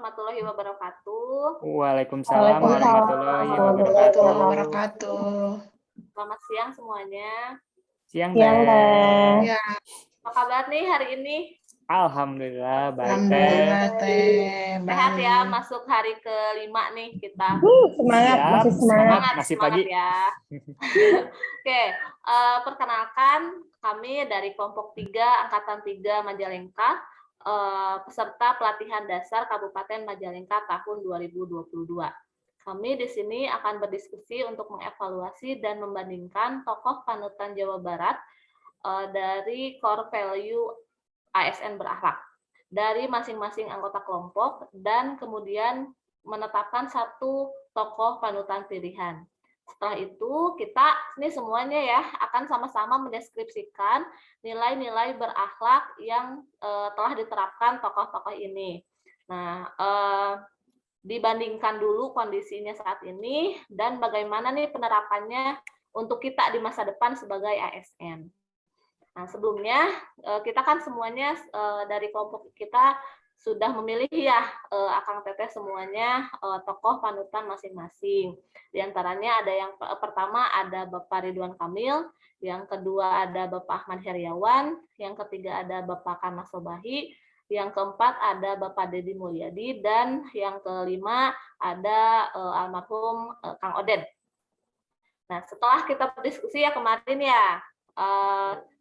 warahmatullahi wabarakatuh. Waalaikumsalam Waalaikumsalam warahmatullahi warahmatullahi wabarakatuh. wabarakatuh. Selamat siang semuanya. Siang, Siang, Teh. Teh. Ya, Apa kabar nih hari ini? Alhamdulillah, baik, Teh. alhamdulillah Teh. Sehat ya, Baik. masuk hari ke-5 nih kita. Semangat, Siap, masih semangat. masih Semangat pagi. ya. Oke, perkenalkan kami dari kelompok 3 Angkatan 3 Majalengka, peserta pelatihan dasar Kabupaten Majalengka tahun 2022. Kami di sini akan berdiskusi untuk mengevaluasi dan membandingkan tokoh panutan Jawa Barat dari core value ASN berakhlak dari masing-masing anggota kelompok dan kemudian menetapkan satu tokoh panutan pilihan. Setelah itu kita ini semuanya ya akan sama-sama mendeskripsikan nilai-nilai berakhlak yang telah diterapkan tokoh-tokoh ini. Nah, dibandingkan dulu kondisinya saat ini dan bagaimana nih penerapannya untuk kita di masa depan sebagai ASN. Nah, sebelumnya kita kan semuanya dari kelompok kita sudah memilih ya Akang Teteh semuanya tokoh panutan masing-masing. Di antaranya ada yang pertama ada Bapak Ridwan Kamil, yang kedua ada Bapak Ahmad Heriawan, yang ketiga ada Bapak Karna Sobahi, yang keempat ada Bapak Deddy Mulyadi, dan yang kelima ada almarhum Kang Oden. Nah, setelah kita berdiskusi ya kemarin ya,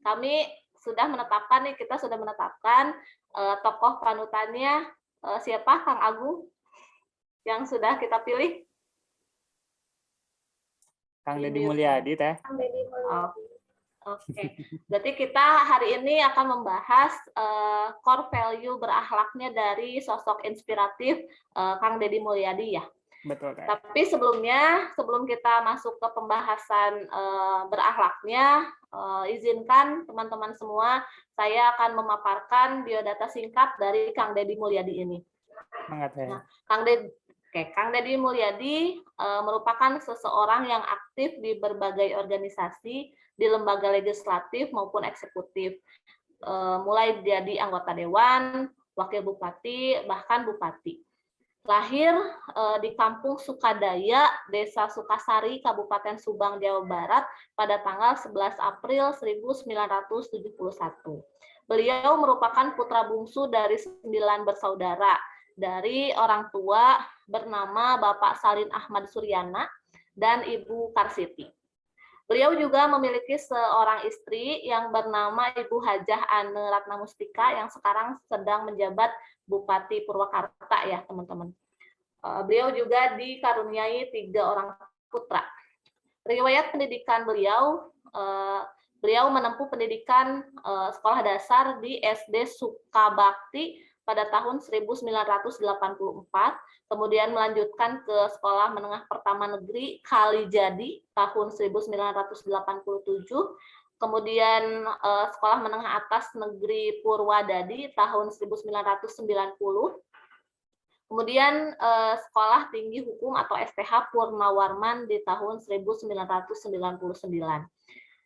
kami sudah menetapkan nih, kita sudah menetapkan tokoh panutannya siapa, Kang Agung, yang sudah kita pilih? Kang Deddy Mulyadi, Teh. Kang Deddy Mulyadi. Oke, berarti kita hari ini akan membahas core value berakhlaknya dari sosok inspiratif Kang Deddy Mulyadi ya. Betul, Teh. Tapi sebelum kita masuk ke pembahasan berakhlaknya, izinkan teman-teman semua, saya akan memaparkan biodata singkat dari Kang Deddy Mulyadi ini. Semangat, Teh. Nah, Kang Deddy Mulyadi merupakan seseorang yang aktif di berbagai organisasi, di lembaga legislatif maupun eksekutif, mulai jadi anggota dewan, wakil bupati, bahkan bupati. Lahir di Kampung Sukadaya, Desa Sukasari, Kabupaten Subang, Jawa Barat pada tanggal 11 April 1971. Beliau merupakan putra bungsu dari 9 bersaudara dari orang tua bernama Bapak Salin Ahmad Suryana dan Ibu Karsiti. Beliau juga memiliki seorang istri yang bernama Ibu Hajah Ane Ratna Mustika yang sekarang sedang menjabat Bupati Purwakarta ya teman-teman. Beliau juga dikaruniai 3 orang putra. Riwayat pendidikan beliau menempuh pendidikan sekolah dasar di SD Sukabakti pada tahun 1984, kemudian melanjutkan ke Sekolah Menengah Pertama Negeri Kalijadi tahun 1987, kemudian Sekolah Menengah Atas Negeri Purwadadi tahun 1990, kemudian Sekolah Tinggi Hukum atau STH Purnawarman di tahun 1999.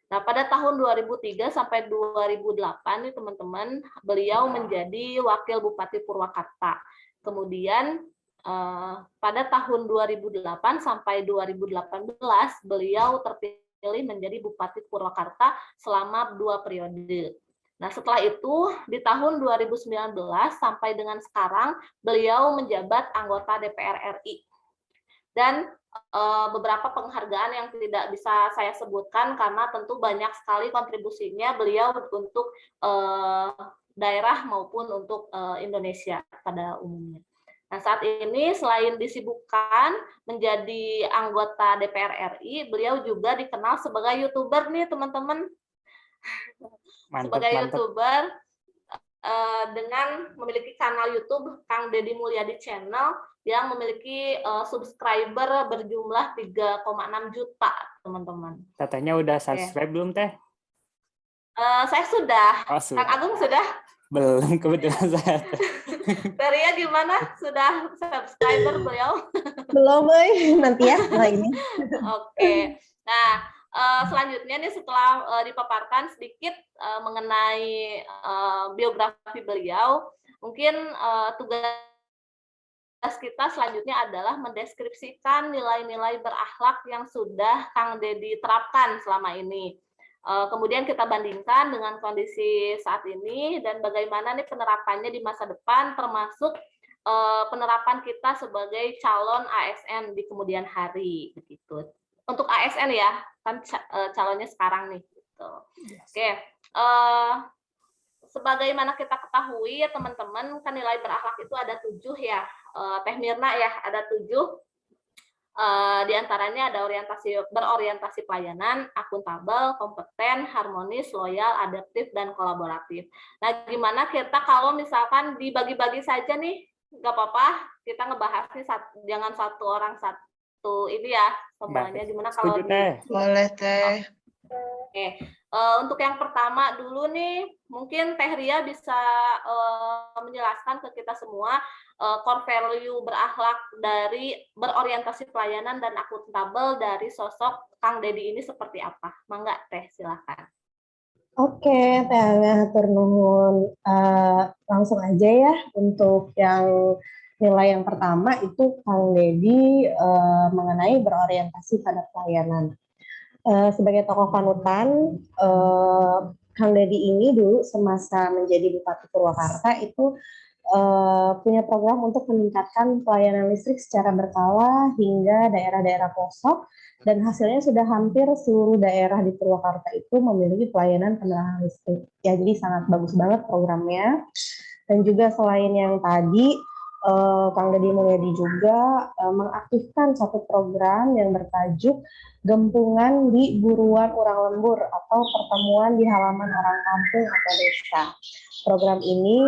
Nah, pada tahun 2003 sampai 2008 nih teman-teman, beliau menjadi Wakil Bupati Purwakarta. Kemudian pada tahun 2008 sampai 2018 beliau terpilih menjadi Bupati Purwakarta selama 2 periode. Nah, setelah itu di tahun 2019 sampai dengan sekarang beliau menjabat anggota DPR RI. Dan beberapa penghargaan yang tidak bisa saya sebutkan karena tentu banyak sekali kontribusinya beliau untuk daerah maupun untuk Indonesia pada umumnya. Nah, saat ini selain disibukkan menjadi anggota DPR RI, beliau juga dikenal sebagai YouTuber nih teman-teman. Sebagai YouTuber dengan memiliki kanal YouTube Kang Deddy Mulyadi Channel yang memiliki subscriber berjumlah 3,6 juta, teman-teman. Tetehnya udah subscribe belum, Teh? Saya sudah. Oh, sudah. Kang Agung sudah? Belum, kebetulan saya. Ria gimana? Sudah subscriber beliau? Belum, nanti ya setelah ini. Oke. Nah, selanjutnya nih setelah dipaparkan sedikit mengenai biografi beliau, mungkin tugas kita selanjutnya adalah mendeskripsikan nilai-nilai berakhlak yang sudah Kang Dedi terapkan selama ini. Kemudian kita bandingkan dengan kondisi saat ini dan bagaimana nih penerapannya di masa depan, termasuk penerapan kita sebagai calon ASN di kemudian hari. Begitu. Untuk ASN ya, kan calonnya sekarang nih. Gitu. Oke. Sebagaimana kita ketahui ya teman-teman, kan nilai berakhlak itu ada 7 ya, Teh Mirna ya, ada 7. Di antaranya ada berorientasi pelayanan, akuntabel, kompeten, harmonis, loyal, adaptif, dan kolaboratif. Nah, gimana kita kalau misalkan dibagi-bagi saja nih, nggak apa-apa, kita ngebahas nih jangan satu orang satu ini ya, semuanya. Gimana kalau Boleh, Teh. Oke, untuk yang pertama dulu nih, mungkin Teh Ria bisa menjelaskan ke kita semua core value berakhlak dari berorientasi pelayanan dan akuntabel dari sosok Kang Dedi ini seperti apa? Mangga Teh, silakan. Oke, Teh Angga, hatur nuhun. Langsung aja ya untuk yang nilai yang pertama itu Kang Dedi mengenai berorientasi pada pelayanan. Sebagai tokoh panutan, Kang Dedi ini dulu semasa menjadi Bupati Purwakarta itu punya program untuk meningkatkan pelayanan listrik secara berkala hingga daerah-daerah pelosok, dan hasilnya sudah hampir seluruh daerah di Purwakarta itu memiliki pelayanan penerangan listrik. Ya, jadi sangat bagus banget programnya. Dan juga selain yang tadi, Kang Dedi Mulyadi juga mengaktifkan satu program yang bertajuk Gempungan di Buruan Urang Lembur atau pertemuan di halaman orang kampung atau desa. Program ini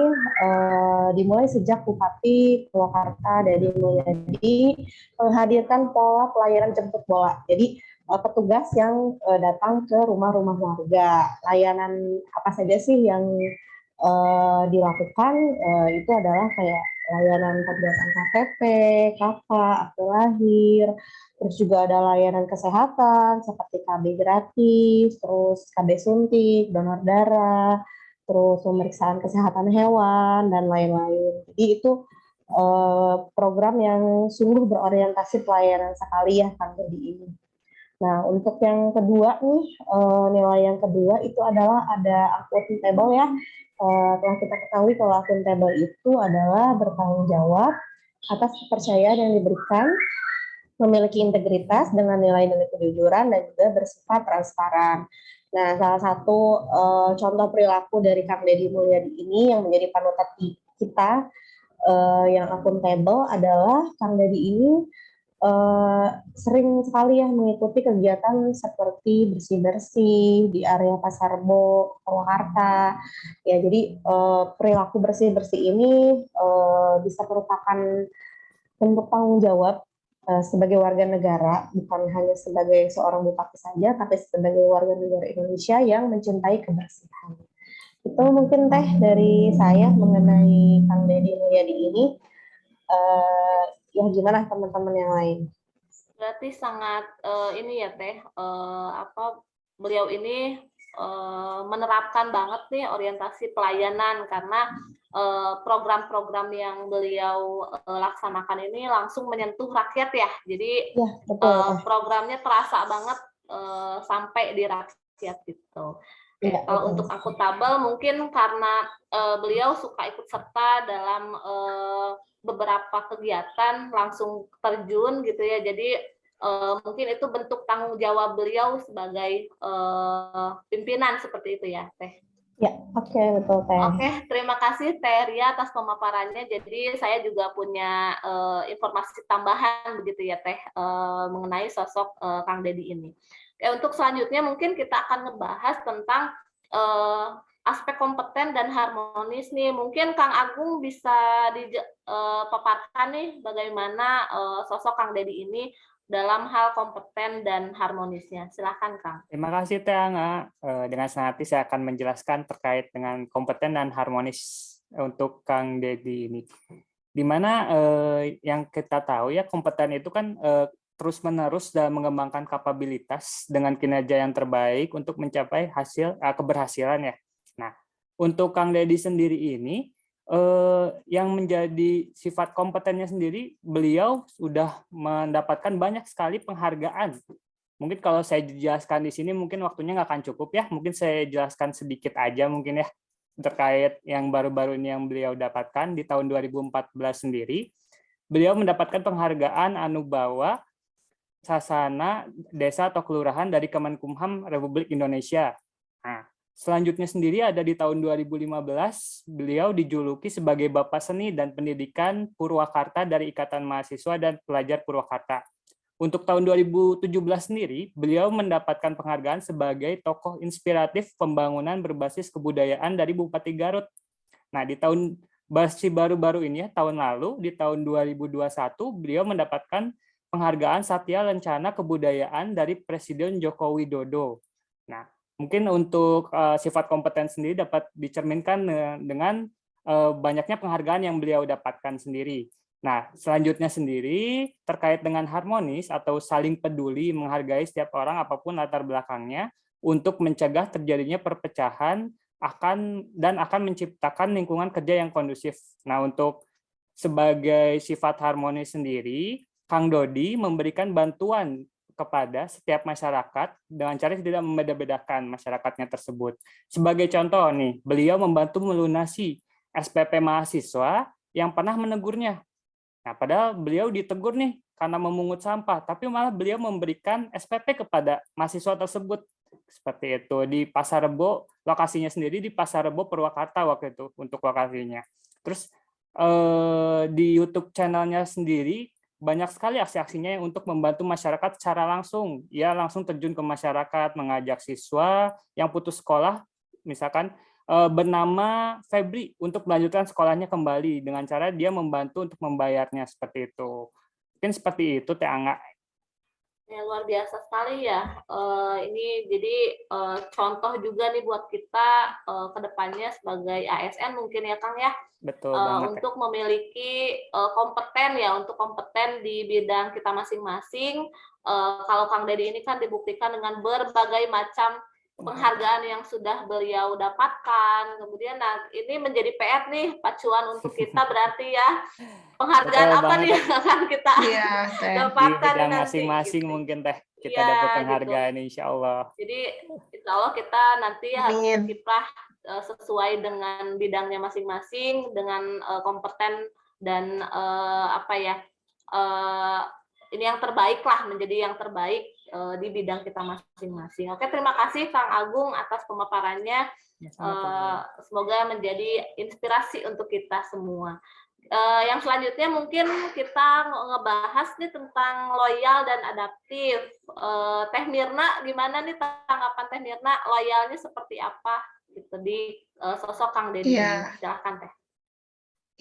dimulai sejak Bupati Purwakarta Dedi Mulyadi menghadirkan pola pelayanan jemput bola. Jadi petugas yang datang ke rumah-rumah warga. Layanan apa saja sih yang dilakukan itu adalah kayak layanan pembuatan KTP, KK, akte lahir, terus juga ada layanan kesehatan seperti KB gratis, terus KB suntik, donor darah, terus pemeriksaan kesehatan hewan, dan lain-lain. Jadi itu program yang sungguh berorientasi pelayanan sekali ya Kang Dedi ini. Nah, untuk yang kedua nih, nilai yang kedua itu adalah ada akuntabel ya. Telah kita ketahui kalau akuntabel itu adalah bertanggung jawab atas kepercayaan yang diberikan, memiliki integritas dengan nilai-nilai kejujuran, dan juga bersifat transparan. Nah, salah satu contoh perilaku dari Kang Dedi Mulyadi ini yang menjadi panutan kita yang akuntabel adalah Kang Dedi ini sering sekali ya mengikuti kegiatan seperti bersih-bersih di area Pasar Rebo, Purwakarta. Ya, jadi perilaku bersih-bersih ini bisa merupakan bentuk tanggung jawab sebagai warga negara, bukan hanya sebagai seorang bupati saja, tapi sebagai warga negara Indonesia yang mencintai kebersihan. Itu mungkin Teh dari saya mengenai Kang Dedi Mulyadi ini. Ya, gimana teman-teman yang lain? Berarti sangat ini ya Teh, beliau ini menerapkan banget nih orientasi pelayanan, karena program-program yang beliau laksanakan ini langsung menyentuh rakyat ya. Jadi ya, betul, programnya terasa banget sampai di rakyat gitu. Ya, kalau betul. Untuk akuntabel mungkin karena beliau suka ikut serta dalam beberapa kegiatan, langsung terjun gitu ya. Jadi mungkin itu bentuk tanggung jawab beliau sebagai pimpinan seperti itu ya, Teh. Ya, oke, betul Teh. Oke, terima kasih Teh Ria atas pemaparannya. Jadi saya juga punya informasi tambahan begitu ya Teh mengenai sosok Kang Dedi ini. Untuk selanjutnya mungkin kita akan ngebahas tentang aspek kompeten dan harmonis nih. Mungkin Kang Agung bisa dipaparkan nih bagaimana sosok Kang Dedi ini dalam hal kompeten dan harmonisnya. Silakan Kang. Terima kasih Teh Angga. Dengan senang hati saya akan menjelaskan terkait dengan kompeten dan harmonis untuk Kang Dedi ini. Di mana yang kita tahu ya, kompeten itu kan terus-menerus dalam mengembangkan kapabilitas dengan kinerja yang terbaik untuk mencapai hasil keberhasilan ya. Nah, untuk Kang Dedi sendiri ini yang menjadi sifat kompetennya sendiri, beliau sudah mendapatkan banyak sekali penghargaan. Mungkin kalau saya jelaskan di sini mungkin waktunya nggak akan cukup ya. Mungkin saya jelaskan sedikit aja mungkin ya terkait yang baru-baru ini yang beliau dapatkan di tahun 2014 sendiri. Beliau mendapatkan penghargaan Anubawa Sasana Desa atau Kelurahan dari Kemenkumham Republik Indonesia. Nah, selanjutnya sendiri ada di tahun 2015, beliau dijuluki sebagai Bapak Seni dan Pendidikan Purwakarta dari Ikatan Mahasiswa dan Pelajar Purwakarta. Untuk tahun 2017 sendiri, beliau mendapatkan penghargaan sebagai tokoh inspiratif pembangunan berbasis kebudayaan dari Bupati Garut. Nah, di tahun baru-baru ini ya, tahun lalu, di tahun 2021, beliau mendapatkan penghargaan Satya Lencana Kebudayaan dari Presiden Joko Widodo. Nah, mungkin untuk sifat kompeten sendiri dapat dicerminkan dengan banyaknya penghargaan yang beliau dapatkan sendiri. Nah, selanjutnya sendiri terkait dengan harmonis atau saling peduli menghargai setiap orang apapun latar belakangnya untuk mencegah terjadinya perpecahan akan menciptakan lingkungan kerja yang kondusif. Nah, untuk sebagai sifat harmonis sendiri, Kang Dodi memberikan bantuan kepada setiap masyarakat dengan cara tidak membeda-bedakan masyarakatnya tersebut. Sebagai contoh nih, beliau membantu melunasi SPP mahasiswa yang pernah menegurnya. Nah, padahal beliau ditegur nih karena memungut sampah, tapi malah beliau memberikan SPP kepada mahasiswa tersebut. Seperti itu di Pasar Rebo, lokasinya sendiri di Pasar Rebo Purwakarta waktu itu untuk lokasinya. Terus di YouTube channelnya sendiri banyak sekali aksi-aksinya untuk membantu masyarakat secara langsung. Ia langsung terjun ke masyarakat, mengajak siswa yang putus sekolah, misalkan bernama Febri untuk melanjutkan sekolahnya kembali dengan cara dia membantu untuk membayarnya seperti itu. Mungkin seperti itu, Teh Angga. Ya, luar biasa sekali ya. Ini jadi contoh juga nih buat kita ke depannya sebagai ASN mungkin ya Kang ya. Betul banget. Untuk memiliki untuk kompeten di bidang kita masing-masing. Kalau Kang Dedi ini kan dibuktikan dengan berbagai macam penghargaan yang sudah beliau dapatkan. Kemudian ini menjadi PR nih, pacuan untuk kita berarti ya. Penghargaan Betul apa nih banget, yang akan kita di dapatkan bidang nanti masing-masing gitu. mungkin Teh kita Iya, dapat gitu. penghargaan insya Allah. Jadi insya Allah kita nanti harus berkiprah sesuai dengan bidangnya masing-masing, dengan kompeten dan ini yang terbaik lah, menjadi yang terbaik di bidang kita masing-masing. Oke, terima kasih Kang Agung atas pemaparannya. Semoga menjadi inspirasi untuk kita semua. Yang selanjutnya mungkin kita ngebahas nih tentang loyal dan adaptif. Teh Mirna, gimana nih tanggapan Teh Mirna? Loyalnya seperti apa gitu di sosok Kang Dedi? Iya. Silakan Teh.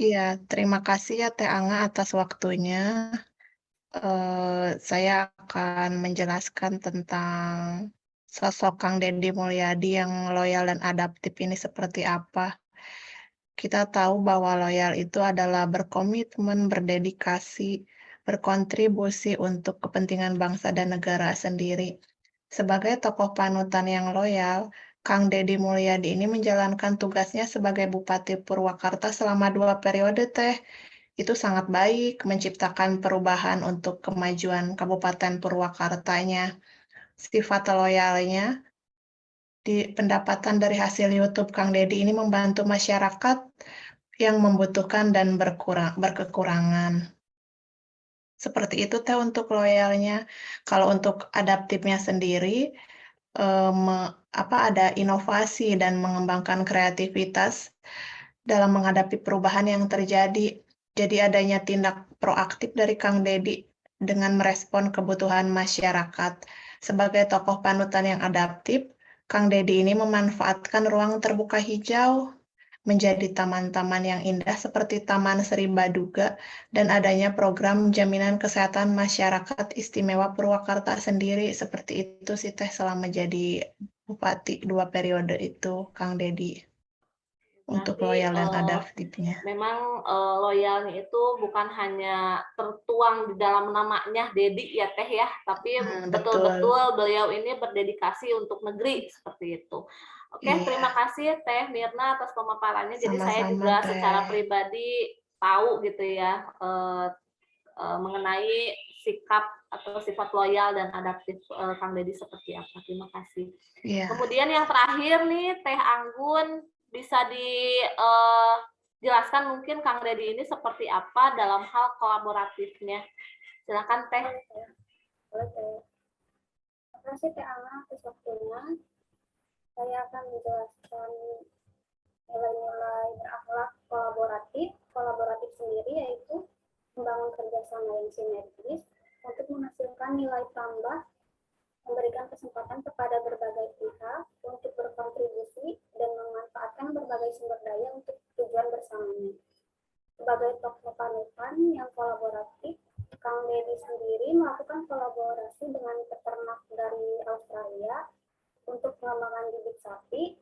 Iya, terima kasih ya Teh Angga atas waktunya. Saya akan menjelaskan tentang sosok Kang Dedi Mulyadi yang loyal dan adaptif ini seperti apa. Kita tahu bahwa loyal itu adalah berkomitmen, berdedikasi, berkontribusi untuk kepentingan bangsa dan negara sendiri. Sebagai tokoh panutan yang loyal, Kang Dedi Mulyadi ini menjalankan tugasnya sebagai Bupati Purwakarta selama 2 periode, Teh. Itu sangat baik, menciptakan perubahan untuk kemajuan Kabupaten Purwakartanya. Sifat loyalnya, di pendapatan dari hasil YouTube Kang Dedi ini membantu masyarakat yang membutuhkan dan berkekurangan. Seperti itu Teh untuk loyalnya. Kalau untuk adaptifnya sendiri, ada inovasi dan mengembangkan kreativitas dalam menghadapi perubahan yang terjadi. Jadi adanya tindak proaktif dari Kang Dedi dengan merespon kebutuhan masyarakat. Sebagai tokoh panutan yang adaptif, Kang Dedi ini memanfaatkan ruang terbuka hijau menjadi taman-taman yang indah seperti Taman Sri Baduga dan adanya program jaminan kesehatan masyarakat istimewa Purwakarta sendiri. Seperti itu sih Teh selama jadi Bupati 2 periode itu Kang Dedi. Untuk loyal dan adaptifnya. Memang loyalnya itu bukan hanya tertuang di dalam namanya Dedi ya Teh ya, tapi betul-betul beliau ini berdedikasi untuk negeri seperti itu. Oke, terima kasih Teh Mirna atas pemaparannya. Jadi saya Sama-sama, juga Teh. secara pribadi tahu gitu ya mengenai sikap atau sifat loyal dan adaptif Kang Deddy seperti apa. Terima kasih. Iya. Kemudian yang terakhir nih Teh Anggun, bisa dijelaskan mungkin Kang Deddy ini seperti apa dalam hal kolaboratifnya. Silakan Teh. Boleh, Teh. Terima kasih Teh Ana atas waktunya. Saya akan menjelaskan nilai-nilai berakhlak kolaboratif. Kolaboratif sendiri yaitu membangun kerjasama yang sinergis untuk menghasilkan nilai tambah, memberikan kesempatan kepada berbagai pihak untuk berkontribusi dan memanfaatkan berbagai sumber daya untuk tujuan bersamanya. Sebagai tokoh panutan yang kolaboratif, Kang Deddy sendiri melakukan kolaborasi dengan peternak dari Australia untuk pengembangan bibit sapi,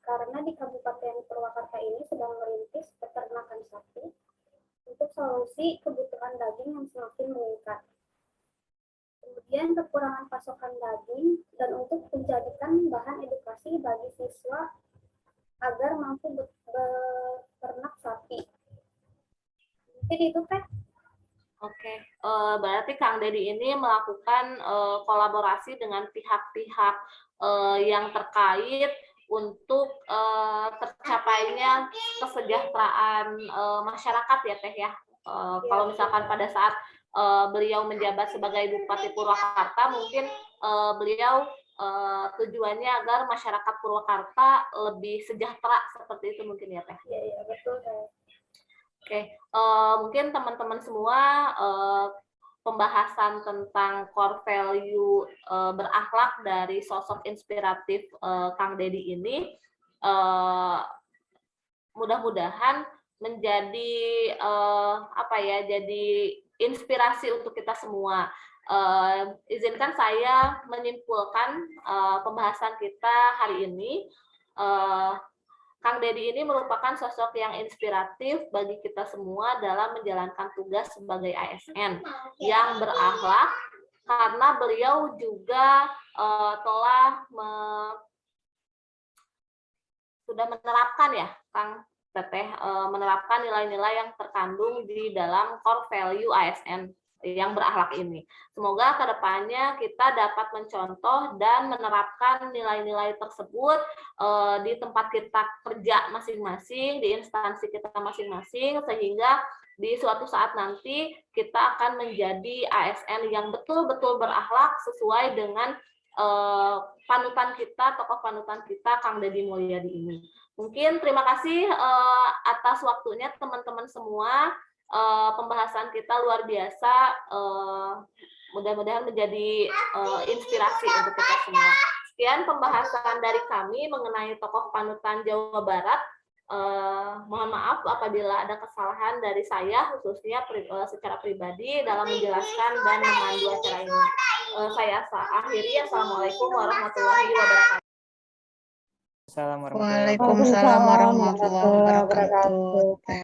karena di Kabupaten Purwakarta ini sedang merintis peternakan sapi untuk solusi kebutuhan daging yang semakin meningkat. Kemudian kekurangan pasokan daging dan untuk menjadikan bahan edukasi bagi siswa agar mampu beternak sapi. Jadi itu Teh. Oke, berarti Kang Deddy ini melakukan kolaborasi dengan pihak-pihak yang terkait untuk tercapainya kesejahteraan masyarakat ya Teh ya. Kalau misalkan pada saat beliau menjabat sebagai Bupati Purwakarta, mungkin beliau tujuannya agar masyarakat Purwakarta lebih sejahtera seperti itu mungkin ya Teh. Iya, betul Teh. Oke, mungkin teman-teman semua pembahasan tentang core value berakhlak dari sosok inspiratif Kang Deddy ini mudah-mudahan menjadi jadi inspirasi untuk kita semua. Izinkan saya menyimpulkan pembahasan kita hari ini. Kang Deddy ini merupakan sosok yang inspiratif bagi kita semua dalam menjalankan tugas sebagai ASN yang berakhlak, karena beliau juga telah sudah menerapkan ya, Kang Teteh, menerapkan nilai-nilai yang terkandung di dalam core value ASN yang berakhlak ini. Semoga kedepannya kita dapat mencontoh dan menerapkan nilai-nilai tersebut di tempat kita kerja masing-masing, di instansi kita masing-masing, sehingga di suatu saat nanti kita akan menjadi ASN yang betul-betul berakhlak sesuai dengan panutan kita, tokoh panutan kita, Kang Deddy Mulyadi ini. Mungkin terima kasih atas waktunya teman-teman semua. Pembahasan kita luar biasa, mudah-mudahan menjadi inspirasi untuk kita semua. Sekian pembahasan dari kami mengenai tokoh panutan Jawa Barat. Mohon maaf apabila ada kesalahan dari saya, khususnya secara pribadi dalam menjelaskan dan memandu acara ini. Saya akhiri. Assalamualaikum warahmatullahi wabarakatuh. Waalaikumsalam warahmatullahi wabarakatuh.